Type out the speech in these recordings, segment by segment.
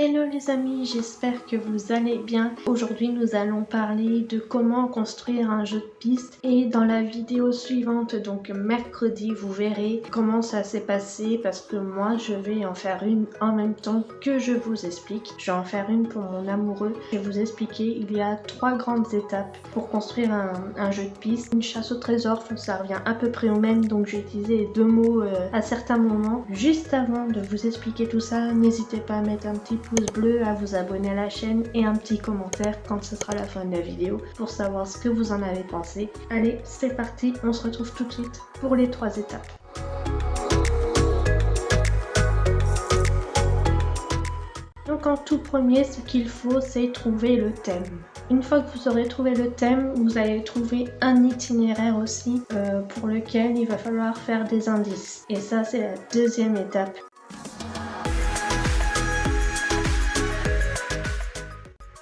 Hello les amis, j'espère que vous allez bien. Aujourd'hui nous allons parler de comment construire un jeu de piste et dans la vidéo suivante, donc mercredi, vous verrez comment ça s'est passé parce que moi je vais en faire une en même temps que je vous explique. Je vais en faire une pour mon amoureux. Je vais vous expliquer, il y a 3 grandes étapes pour construire un jeu de piste. Une chasse au trésor, ça revient à peu près au même, donc j'ai utilisé les deux mots à certains moments. Juste avant de vous expliquer tout ça, n'hésitez pas à mettre un petit pouce bleu, à vous abonner à la chaîne et un petit commentaire quand ce sera la fin de la vidéo pour savoir ce que vous en avez pensé. Allez, c'est parti, on se retrouve tout de suite pour les 3 étapes. Donc en tout premier, ce qu'il faut, c'est trouver le thème. Une fois que vous aurez trouvé le thème, vous allez trouver un itinéraire aussi pour lequel il va falloir faire des indices. Et ça, c'est la deuxième étape.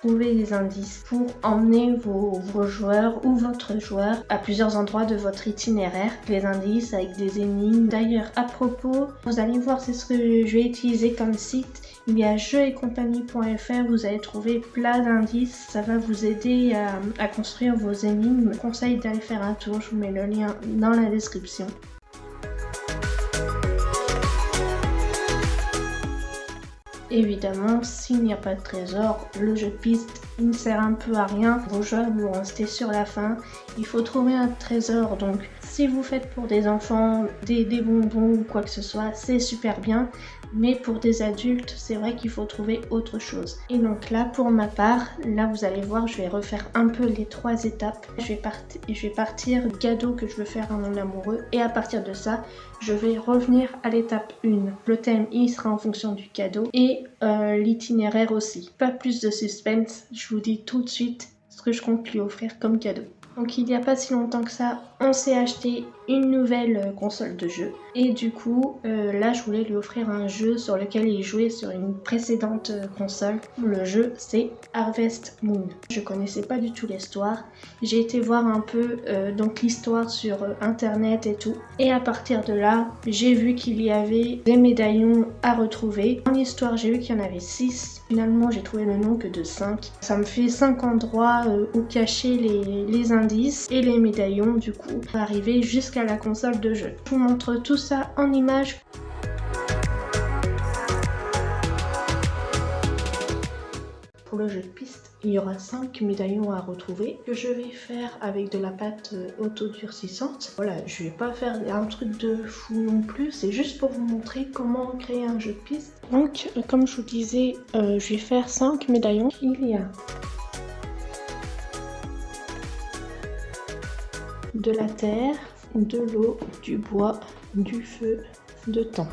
Trouver des indices pour emmener vos joueurs ou votre joueur à plusieurs endroits de votre itinéraire. Les indices avec des énigmes. D'ailleurs, à propos, vous allez voir, c'est ce que je vais utiliser comme site. Il y a jeuxetcompagnie.fr, vous allez trouver plein d'indices. Ça va vous aider à construire vos énigmes. Je vous conseille d'aller faire un tour, je vous mets le lien dans la description. Évidemment, s'il n'y a pas de trésor, le jeu de piste il ne sert un peu à rien. Vos joueurs vont rester sur la fin. Il faut trouver un trésor. Donc, si vous faites pour des enfants des bonbons ou quoi que ce soit, c'est super bien. Mais pour des adultes, c'est vrai qu'il faut trouver autre chose. Et donc là, pour ma part, là vous allez voir, je vais refaire un peu les 3 étapes. Je vais partir du cadeau que je veux faire à mon amoureux. Et à partir de ça, je vais revenir à l'étape 1. Le thème, il sera en fonction du cadeau. Et l'itinéraire aussi. Pas plus de suspense, je vous dis tout de suite ce que je compte lui offrir comme cadeau. Donc il n'y a pas si longtemps que ça, on s'est acheté une nouvelle console de jeu. Et du coup, là je voulais lui offrir un jeu sur lequel il jouait sur une précédente console. Le jeu c'est Harvest Moon. Je connaissais pas du tout l'histoire. J'ai été voir un peu donc l'histoire sur internet et tout. Et à partir de là, j'ai vu qu'il y avait des médaillons à retrouver. Dans l'histoire, j'ai vu qu'il y en avait 6. Finalement, j'ai trouvé le nom que de 5. Ça me fait 5 endroits où cacher les indices et les médaillons du coup pour arriver jusqu'à la console de jeu. Je vous montre tout ça en images. Pour le jeu de piste, il y aura 5 médaillons à retrouver que je vais faire avec de la pâte autodurcissante. Voilà, je vais pas faire un truc de fou non plus, c'est juste pour vous montrer comment créer un jeu de piste. Donc, comme je vous disais, je vais faire 5 médaillons. Il y a de la terre, de l'eau, du bois, du feu, de temps.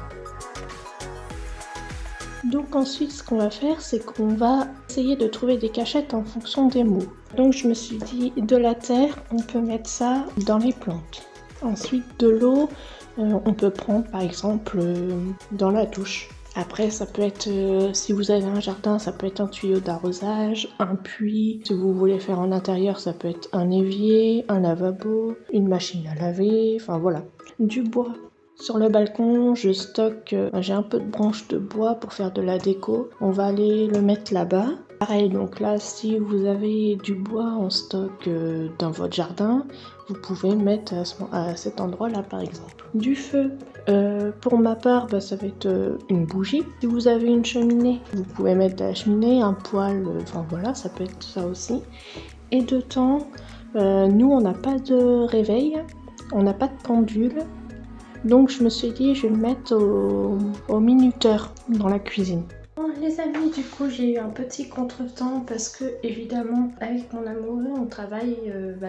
Donc ensuite, ce qu'on va faire, c'est qu'on va essayer de trouver des cachettes en fonction des mots. Donc je me suis dit, de la terre, on peut mettre ça dans les plantes. Ensuite, de l'eau, on peut prendre par exemple dans la douche. Après, ça peut être, si vous avez un jardin, ça peut être un tuyau d'arrosage, un puits. Si vous voulez faire en intérieur, ça peut être un évier, un lavabo, une machine à laver, enfin voilà. Du bois. Sur le balcon, je stocke, j'ai un peu de branches de bois pour faire de la déco. On va aller le mettre là-bas. Pareil, donc là, si vous avez du bois en stock dans votre jardin, vous pouvez le mettre à cet endroit-là, par exemple. Du feu. Pour ma part, ça va être une bougie. Si vous avez une cheminée, vous pouvez mettre de la cheminée, un poêle, enfin voilà, ça peut être ça aussi. Et de temps, nous, on n'a pas de réveil, on n'a pas de pendule. Donc je me suis dit, je vais le mettre au minuteur dans la cuisine. Bon les amis, du coup j'ai eu un petit contretemps parce que évidemment avec mon amoureux on travaille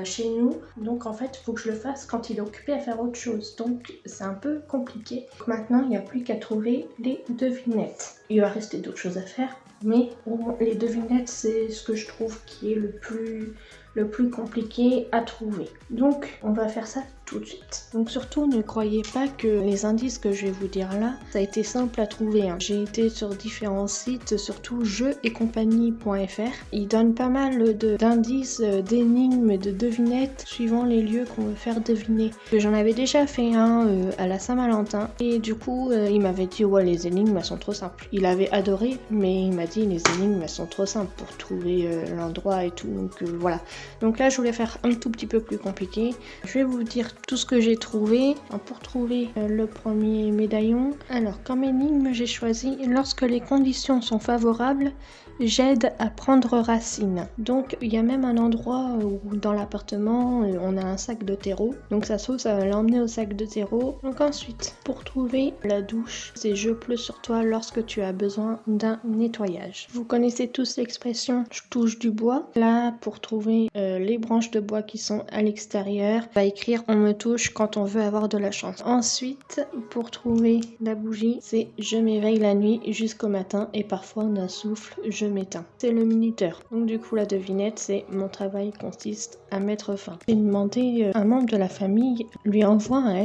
chez nous. Donc en fait il faut que je le fasse quand il est occupé à faire autre chose. Donc c'est un peu compliqué. Donc, maintenant il n'y a plus qu'à trouver les devinettes. Il va rester d'autres choses à faire. Mais les devinettes c'est ce que je trouve qui est le plus compliqué à trouver. Donc on va faire ça tout de suite. Donc surtout ne croyez pas que les indices que je vais vous dire là, ça a été simple à trouver. J'ai été sur différents sites, surtout jeuxetcompagnie.fr. Ils donnent pas mal d'indices, d'énigmes et de devinettes suivant les lieux qu'on veut faire deviner. J'en avais déjà fait un à la Saint-Valentin et du coup il m'avait dit ouais les énigmes elles sont trop simples. Il il avait adoré, mais il m'a dit les énigmes elles sont trop simples pour trouver l'endroit et tout, donc voilà. Donc là je voulais faire un tout petit peu plus compliqué. Je vais vous dire tout ce que j'ai trouvé pour trouver le premier médaillon. Alors comme énigme j'ai choisi lorsque les conditions sont favorables, j'aide à prendre racine. Donc il y a même un endroit où dans l'appartement on a un sac de terreau. Donc ça se trouve ça va l'emmener au sac de terreau. Donc ensuite pour trouver la douche, c'est je pleut sur toi lorsque tu as besoin d'un nettoyage. Vous connaissez tous l'expression je touche du bois. Là pour trouver les branches de bois qui sont à l'extérieur, on va écrire on me touche quand on veut avoir de la chance. Ensuite pour trouver la bougie, c'est je m'éveille la nuit jusqu'au matin et parfois d'un souffle je m'éteins. C'est le minuteur. Donc du coup la devinette c'est mon travail consiste à mettre fin. J'ai demandé un membre de la famille lui envoie un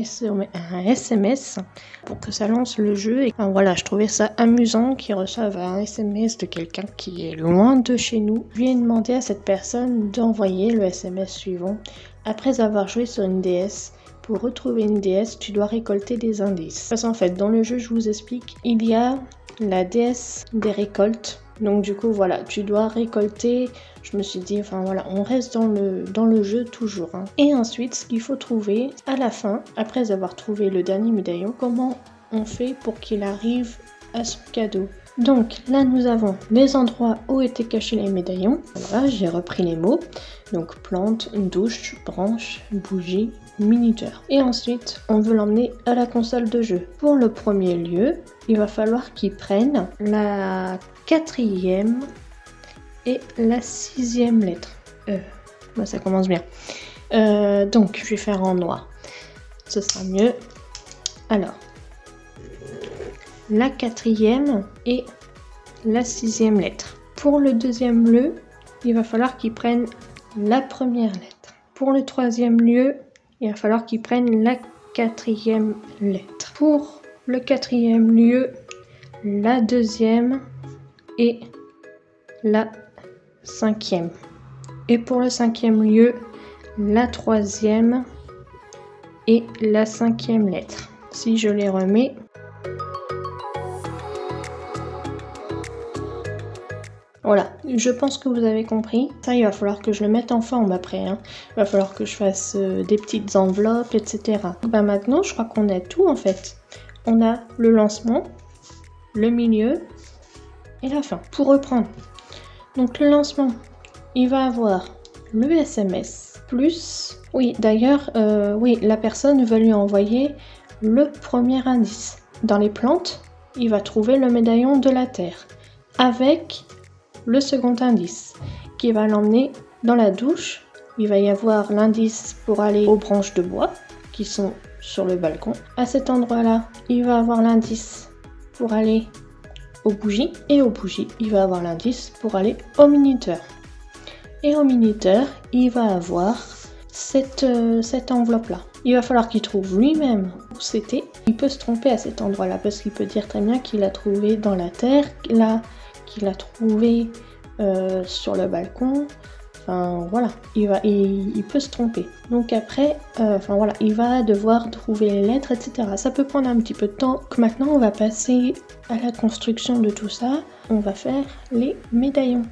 SMS pour que ça lance le jeu et voilà, je trouvais ça amusant qu'il reçoive un SMS de quelqu'un qui est loin de chez nous. Je lui ai demandé à cette personne d'envoyer le SMS suivant. Après avoir joué sur une déesse, pour retrouver une déesse, tu dois récolter des indices. Parce qu'en fait, dans le jeu, je vous explique, il y a la déesse des récoltes. Donc du coup, voilà, tu dois récolter. Je me suis dit, enfin voilà, on reste dans le jeu toujours. Hein. Et ensuite, ce qu'il faut trouver à la fin, après avoir trouvé le dernier médaillon, comment on fait pour qu'il arrive à son cadeau. Donc là, nous avons les endroits où étaient cachés les médaillons. Voilà, j'ai repris les mots. Donc plante, douche, branche, bougie, minuteur. Et ensuite, on veut l'emmener à la console de jeu. Pour le premier lieu, il va falloir qu'il prenne la 4e et la 6e lettre. Bah, ça commence bien. Donc, je vais faire en noir. Ce sera mieux. Alors, la 4e et la 6e lettre. Pour le deuxième lieu, il va falloir qu'il prenne la première lettre. Pour le troisième lieu, il va falloir qu'il prenne la 4e lettre. Pour le 4e lieu, la 2e et la 5e. Et pour le 5e lieu, la 3e et la 5e lettre. Si je les remets, voilà, je pense que vous avez compris. Ça, il va falloir que je le mette en forme après. Hein. Il va falloir que je fasse des petites enveloppes, etc. Ben maintenant, je crois qu'on a tout en fait. On a le lancement, le milieu et la fin. Pour reprendre. Donc le lancement, il va avoir le SMS plus... Oui, d'ailleurs, oui, la personne va lui envoyer le premier indice. Dans les plantes, il va trouver le médaillon de la terre avec le second indice qui va l'emmener dans la douche. Il va y avoir l'indice pour aller aux branches de bois qui sont sur le balcon. À cet endroit-là, il va avoir l'indice pour aller aux bougies. Et aux bougies, il va avoir l'indice pour aller au minuteur. Et au minuteur, il va avoir cette enveloppe-là. Il va falloir qu'il trouve lui-même où c'était. Il peut se tromper à cet endroit-là parce qu'il peut dire très bien qu'il l'a trouvé dans la terre, là, qu'il a trouvé sur le balcon. Enfin voilà, il peut se tromper. Donc après, enfin voilà, il va devoir trouver les lettres, etc. Ça peut prendre un petit peu de temps. Donc maintenant, on va passer à la construction de tout ça. On va faire les médaillons.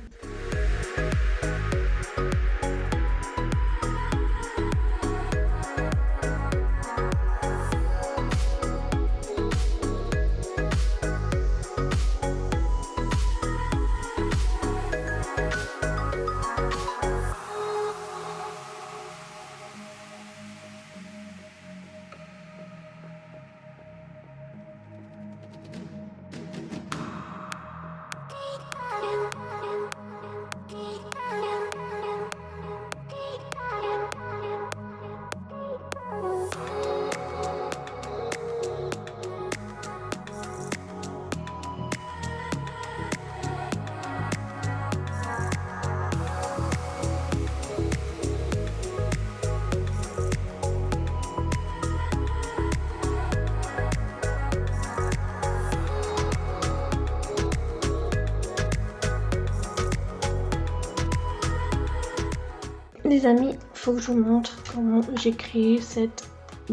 Les amis, faut que je vous montre comment j'ai créé cette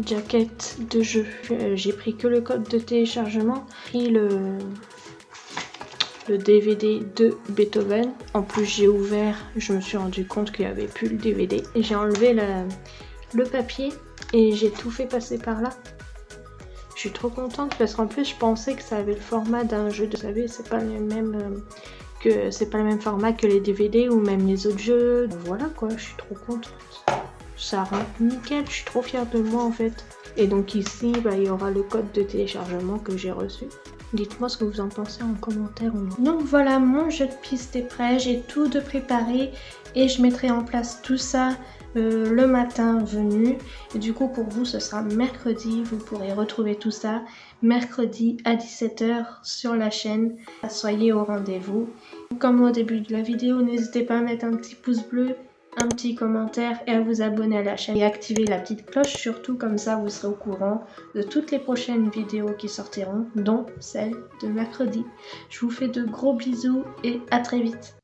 jaquette de jeu. J'ai pris que le code de téléchargement et le DVD de Beethoven. En plus j'ai ouvert, je me suis rendu compte qu'il n'y avait plus le DVD. Et j'ai enlevé le papier et j'ai tout fait passer par là. Je suis trop contente parce qu'en plus je pensais que ça avait le format d'un jeu. Vous savez, c'est pas le même format que les DVD ou même les autres jeux. Voilà quoi, je suis trop contente. Ça rend nickel, je suis trop fière de moi en fait. Et donc ici, il y aura le code de téléchargement que j'ai reçu. Dites-moi ce que vous en pensez en commentaire. Donc voilà, mon jeu de piste est prêt, j'ai tout de préparé et je mettrai en place tout ça le matin venu. Et du coup pour vous ce sera mercredi, vous pourrez retrouver tout ça mercredi à 17 h sur la chaîne. Soyez au rendez-vous. Comme au début de la vidéo, n'hésitez pas à mettre un petit pouce bleu, un petit commentaire et à vous abonner à la chaîne et activer la petite cloche surtout, comme ça vous serez au courant de toutes les prochaines vidéos qui sortiront, dont celle de mercredi. Je vous fais de gros bisous et à très vite.